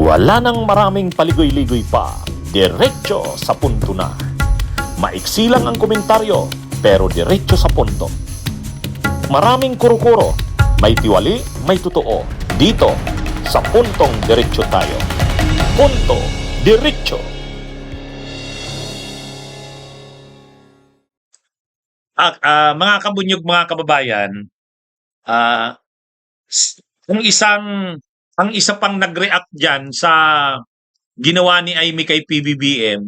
Wala nang maraming paligoy-ligoy pa, diretso sa punto na. Maiksi lang ang komentaryo, pero diretso sa punto. Maraming kuro-kuro, may tiwali, may totoo. Dito, sa puntong diretso tayo. Punto, diretso. Mga kabunyog, mga kababayan, ah, ang isa pang nag-react diyan sa ginawa ni Amy kay PBBM,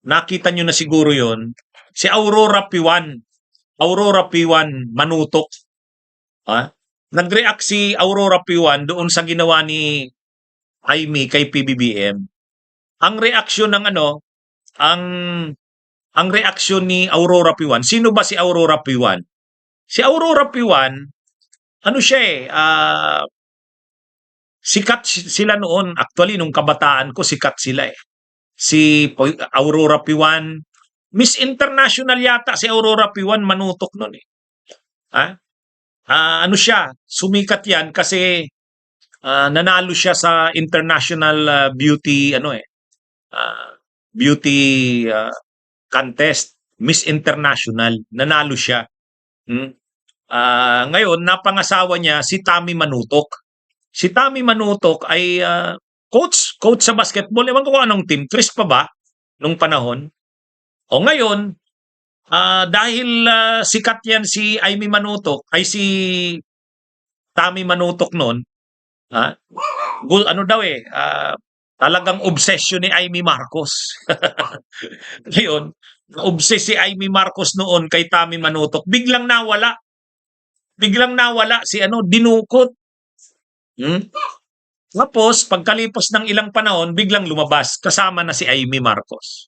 nakita nyo na siguro yon, si Aurora P1 Manutok. Nag-react si Aurora P1 doon sa ginawa ni Amy kay PBBM. Ang reaksyon ng ang reaksyon ni Aurora P1, sino ba si Aurora P1? Si Aurora P1, ano siya sikat sila noon. Actually, nung kabataan ko, sikat sila eh. Si Aurora P1, Miss International yata si Aurora P1 Manutok noon eh. Ano siya, sumikat yan kasi nanalo siya sa international beauty beauty contest, Miss International, nanalo siya. Ngayon napangasawa niya si Tammy Manutok. Si Tammy Manutok ay coach sa basketball. Ewan ko kung anong team, Chris pa ba nung panahon? O ngayon, dahil sikat yan si Amy Manutok, ay si Tammy Manutok noon, talagang obsession ni Amy Marcos. Ngayon, obses si Amy Marcos noon kay Tammy Manutok. Biglang nawala si dinukot. Tapos, pagkalipas ng ilang panahon, biglang lumabas. Kasama na si Amy Marcos.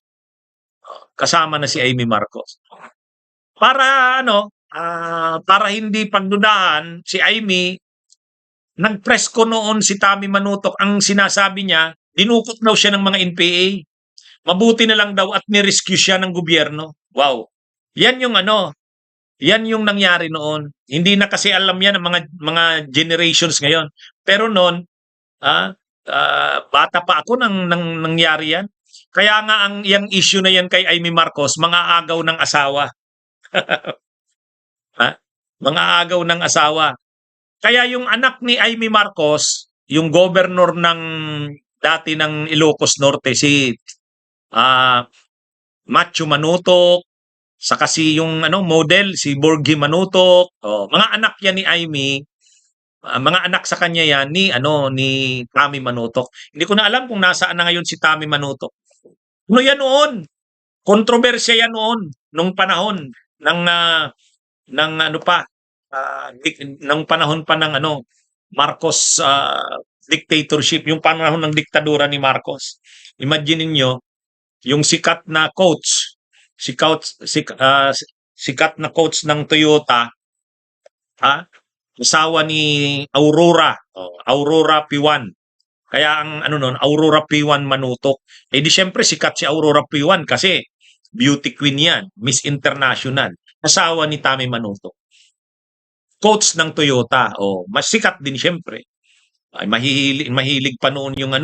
Para hindi pagdudahan, si Amy, nag-press ko noon si Tammy Manutok. Ang sinasabi niya, dinukot daw siya ng mga NPA. Mabuti na lang daw at ni-rescue siya ng gobyerno. Wow. Yan yung nangyari noon. Hindi na kasi alam yan ng mga generations ngayon. Pero noon, bata pa ako nang nangyari yan. Kaya nga yung issue na yan kay Amy Marcos, mga agaw ng asawa. Mga agaw ng asawa. Kaya yung anak ni Amy Marcos, yung governor dati ng Ilocos Norte, si Macho Manutok, saka si yung model, si Borgie Manutok, mga anak yan ni Amy, mga anak sa kanya yan ni Tammy Manutok. Hindi ko na alam kung nasaan na ngayon si Tammy Manutok. Ano yan noon? Kontrobersya yan noon, nung panahon ng panahon pa ng Marcos dictatorship, yung panahon ng diktadura ni Marcos. Imagine niyo yung sikat na coach ng Toyota, asawa ni Aurora P1. Kaya ang Aurora P1 Manutok. Eh di syempre sikat si Aurora P1 kasi beauty queen yan, Miss International. Asawa ni Tammy Manutok. Coach ng Toyota. Mas sikat din syempre. Ay mahilig pa noon yung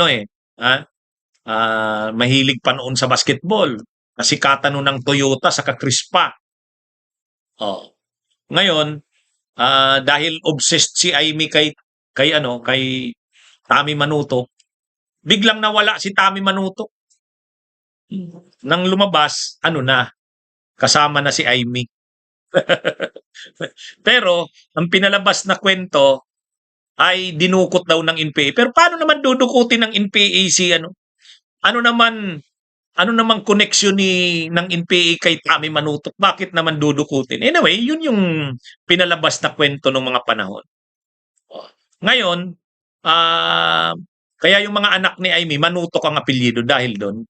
mahilig pa noon sa basketball. Kasikatan noon ng Toyota sa Crispa. Ngayon, dahil obsessed si Amy kay Tammy Manutok, biglang nawala si Tammy Manutok. Nang lumabas, kasama na si Amy. Pero, ang pinalabas na kwento ay dinukot daw ng NPA. Pero paano naman dudukutin ng NPA si Ano naman connection ng NPA kay Tammy Manutok? Bakit naman dudukutin? Anyway, yun yung pinalabas na kwento ng mga panahon. Ngayon, kaya yung mga anak ni Amy, Manutok ang apelyido dahil doon.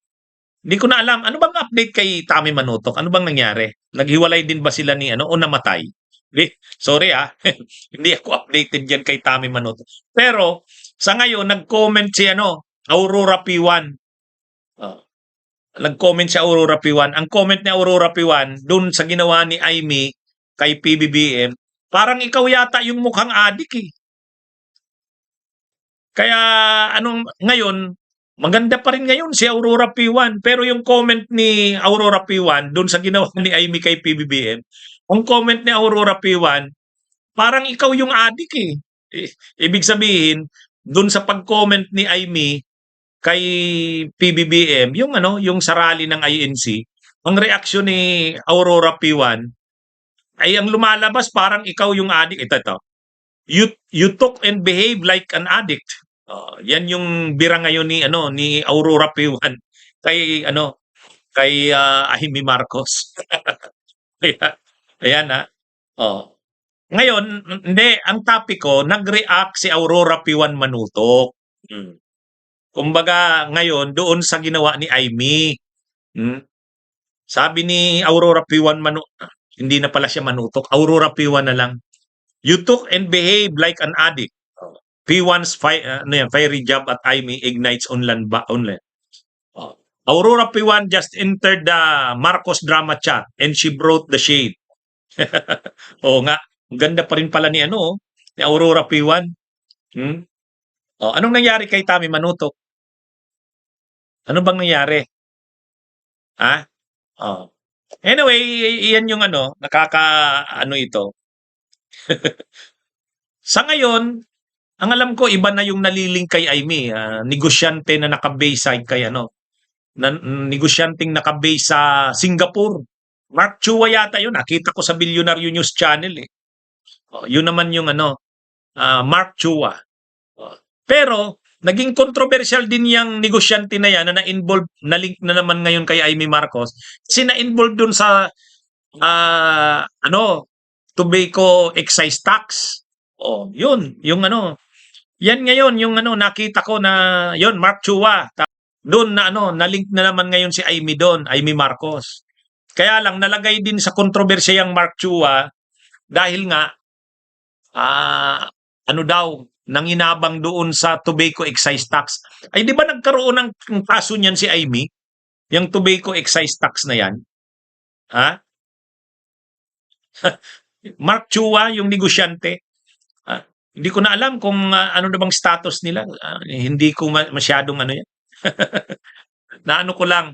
Hindi ko na alam. Ano bang update kay Tammy Manutok? Ano bang nangyari? Naghiwalay din ba sila ni o namatay? Sorry hindi ako updated dyan kay Tammy Manutok. Pero, sa ngayon, nag-comment si Aurora P1. Nag-comment si Aurora P1. Ang comment ni Aurora P1 dun sa ginawa ni Amy kay PBBM, parang ikaw yata yung mukhang adik eh. Kaya ngayon, maganda pa rin ngayon si Aurora P1, pero yung comment ni Aurora P1 doon sa ginawa ni Amy kay PBBM, ang comment ni Aurora P1, parang ikaw yung adik eh. Ibig sabihin, doon sa pag-comment ni Amy kay PBBM, yung sa rally ng INC, ang reaksyon ni Aurora P1 ay ang lumalabas parang ikaw yung adik. Ito. You talk and behave like an addict. Yan yung bira ngayon ni Aurora P1 kay Amy Marcos. Ayan ha. Oh. Ngayon, hindi, ang topic ko, nag-react si Aurora P1 Manutok. Kumbaga, ngayon, doon sa ginawa ni Amy. Sabi ni Aurora P1 Manutok, hindi na pala siya Manutok, Aurora P1 na lang. You took and behave like an addict. P1's fiery jab at Amy ignites online. Aurora P1 just entered the Marcos drama chat and she brought the shade. Oo nga, ang ganda pa rin pala ni Aurora P1. Anong nangyari kay Tami Manutok? Ano bang nangyari? Ha? Anyway, iyan yung ito. Sa ngayon, ang alam ko iba na yung naliling kay Amy, negosyante na naka-base kay negosyanteng naka-base sa Singapore. Mark Chua yata yun, nakita ko sa Billionaire News Channel eh. Yun naman yung Mark Chua. Pero naging controversial din yung negosyante na yan na na-involve, na-link na naman ngayon kay Amy Marcos kasi na-involve dun sa tobacco excise tax. Yun, yung yan ngayon yung nakita ko na yun, Mark Chua. Doon na na-link na naman ngayon si Amy doon, Amy Marcos. Kaya lang nalagay din sa kontrobersya yung Mark Chua dahil nga nanginabang doon sa tobacco excise tax. Ay di ba nagkaroon ng kaso niyan si Amy? Yung tobacco excise tax na yan? Ha? Mark Chua, yung negosyante. Hindi ko na alam kung ano na bang status nila. Hindi ko masyadong yan. Ko lang,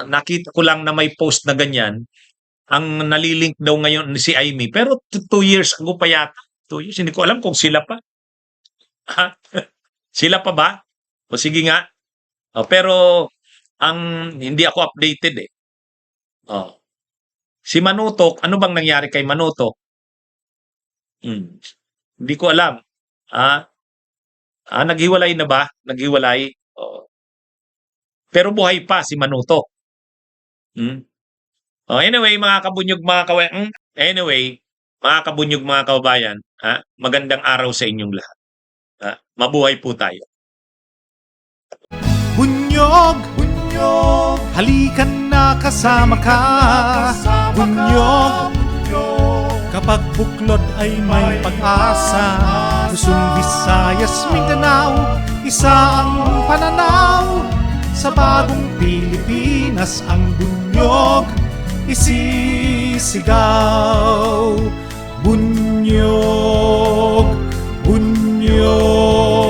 nakita ko lang na may post na ganyan. Ang nalilink daw ngayon si Amy. Pero 2 years ago pa yata. 2 years, hindi ko alam kung sila pa. Sila pa ba? O sige nga. Pero hindi ako updated eh. Si Manutok, ano bang nangyari kay Manutok? Hindi ko alam. Naghiwalay na ba? Naghiwalay? Pero buhay pa si Manutok. Anyway, mga kabunyog, mga kababayan, magandang araw sa inyong lahat. Mabuhay po tayo. Bunyog, bunyog, halikan na kasama ka. Bunyog, kapag buklod ay may pag-asa. Luzon, Visayas, Mindanao, isa ang pananaw. Sa bagong Pilipinas ang bunyog isisigaw. Bunyog, bunyog.